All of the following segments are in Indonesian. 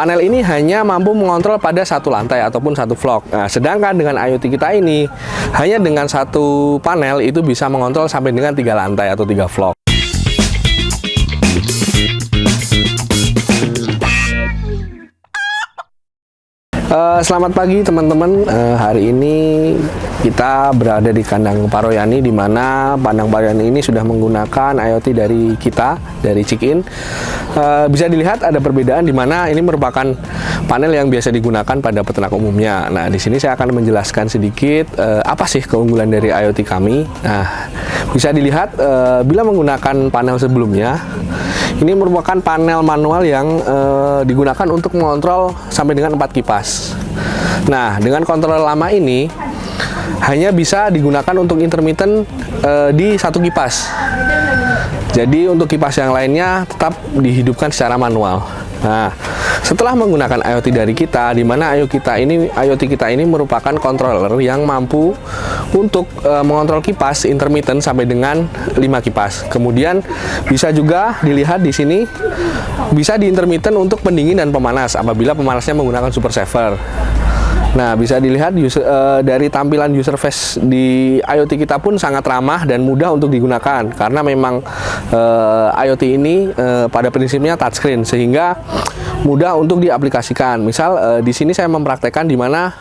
panel ini hanya mampu mengontrol pada satu lantai ataupun satu vlog. Nah, sedangkan dengan IoT kita ini hanya dengan satu panel itu bisa mengontrol sampai dengan 3 lantai atau 3 vlog. Selamat pagi teman-teman. Hari ini kita berada di kandang Pak Royani, di mana kandang Pak Royani ini sudah menggunakan IoT dari kita, dari Chikin. Bisa dilihat ada perbedaan di mana ini merupakan panel yang biasa digunakan pada peternak umumnya. Nah, di sini saya akan menjelaskan sedikit apa sih keunggulan dari IoT kami. Nah, bisa dilihat bila menggunakan panel sebelumnya, ini merupakan panel manual yang digunakan untuk mengontrol sampai dengan 4 kipas. Nah, dengan kontrol lama ini hanya bisa digunakan untuk intermittent di satu kipas. Jadi untuk kipas yang lainnya tetap dihidupkan secara manual. Nah, setelah menggunakan IoT dari kita, di mana IoT kita ini merupakan controller yang mampu untuk mengontrol kipas intermittent sampai dengan 5 kipas. Kemudian bisa juga dilihat di sini bisa di intermittent untuk pendingin dan pemanas apabila pemanasnya menggunakan super saver. Nah, bisa dilihat dari tampilan user face di IoT kita pun sangat ramah dan mudah untuk digunakan, karena memang IoT ini pada prinsipnya touchscreen sehingga mudah untuk diaplikasikan. Misal di sini saya mempraktekkan di mana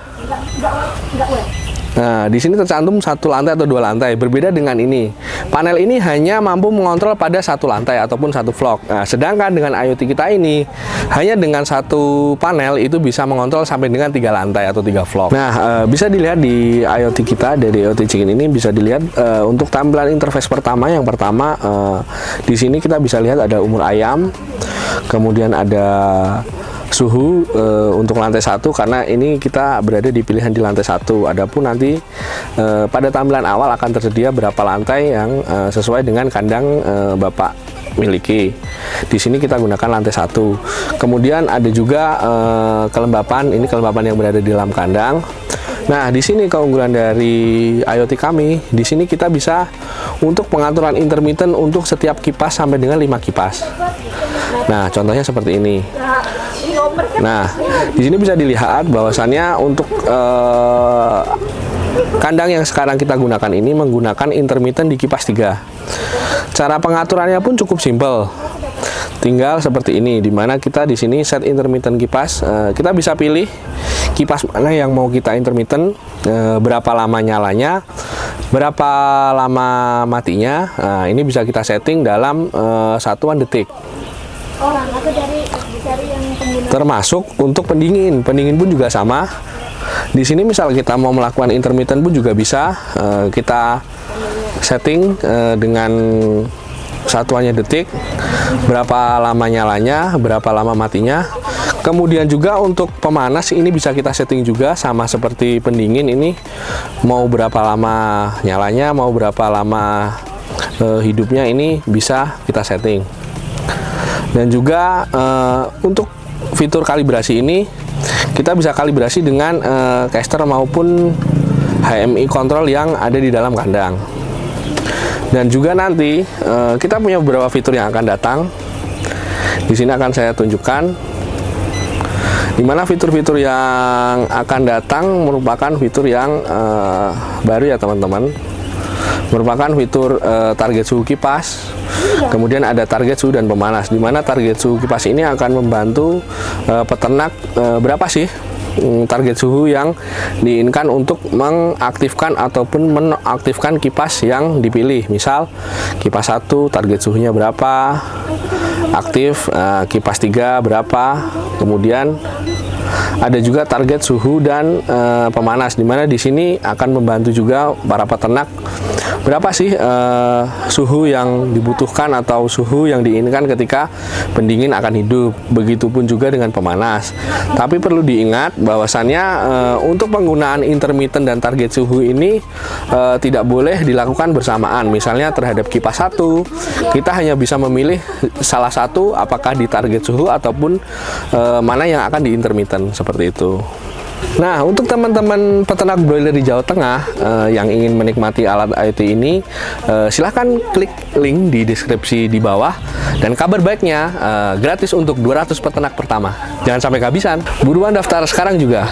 nah, di sini tercantum 1 lantai atau 2 lantai. Berbeda dengan ini. Panel ini hanya mampu mengontrol pada 1 lantai ataupun 1 vlog. Nah, sedangkan dengan IoT kita ini hanya dengan satu panel itu bisa mengontrol sampai dengan 3 lantai atau 3 vlog. Nah, bisa dilihat di IoT kita dari IoT Chikin ini, bisa dilihat untuk tampilan interface pertama. Yang pertama di sini kita bisa lihat ada umur ayam, kemudian ada suhu untuk lantai 1, karena ini kita berada di pilihan di lantai 1. Adapun nanti pada tampilan awal akan tersedia berapa lantai yang sesuai dengan kandang Bapak miliki. Di sini kita gunakan lantai 1. Kemudian ada juga kelembapan. Ini kelembapan yang berada di dalam kandang. Nah, di sini keunggulan dari IoT kami, di sini kita bisa untuk pengaturan intermittent untuk setiap kipas sampai dengan 5 kipas. Nah, contohnya seperti ini. Nah, di sini bisa dilihat bahwasannya untuk kandang yang sekarang kita gunakan ini menggunakan intermittent di kipas 3. Cara pengaturannya pun cukup simpel. Tinggal seperti ini, dimana kita di sini set intermittent kipas. Kita bisa pilih kipas mana yang mau kita intermittent, berapa lama nyalanya, berapa lama matinya. Nah, ini bisa kita setting dalam satuan detik. Termasuk untuk pendingin pun juga sama. Di sini misal kita mau melakukan intermittent pun juga bisa kita setting dengan satuannya detik, berapa lama nyalanya, berapa lama matinya. Kemudian juga untuk pemanas ini bisa kita setting juga sama seperti pendingin, ini mau berapa lama nyalanya, mau berapa lama hidupnya, ini bisa kita setting. Dan juga untuk fitur kalibrasi ini kita bisa kalibrasi dengan caster maupun HMI control yang ada di dalam kandang. Dan juga nanti kita punya beberapa fitur yang akan datang. Di sini akan saya tunjukkan, di mana fitur-fitur yang akan datang merupakan fitur yang baru ya teman-teman. Merupakan fitur target suhu kipas. Kemudian ada target suhu dan pemanas, di mana target suhu kipas ini akan membantu peternak berapa sih target suhu yang diinginkan untuk mengaktifkan ataupun menonaktifkan kipas yang dipilih. Misal kipas 1 target suhunya berapa, aktif, kipas 3 berapa, kemudian ada juga target suhu dan pemanas, di mana di sini akan membantu juga para peternak berapa sih suhu yang dibutuhkan atau suhu yang diinginkan ketika pendingin akan hidup. Begitupun juga dengan pemanas. Tapi perlu diingat bahwasannya untuk penggunaan intermittent dan target suhu ini tidak boleh dilakukan bersamaan. Misalnya terhadap kipas 1 kita hanya bisa memilih salah satu, apakah di target suhu ataupun mana yang akan di intermittent, seperti itu. Nah, untuk teman-teman peternak broiler di Jawa Tengah yang ingin menikmati alat IoT ini, silahkan klik link di deskripsi di bawah. Dan kabar baiknya, gratis untuk 200 peternak pertama. Jangan sampai kehabisan. Buruan daftar sekarang juga.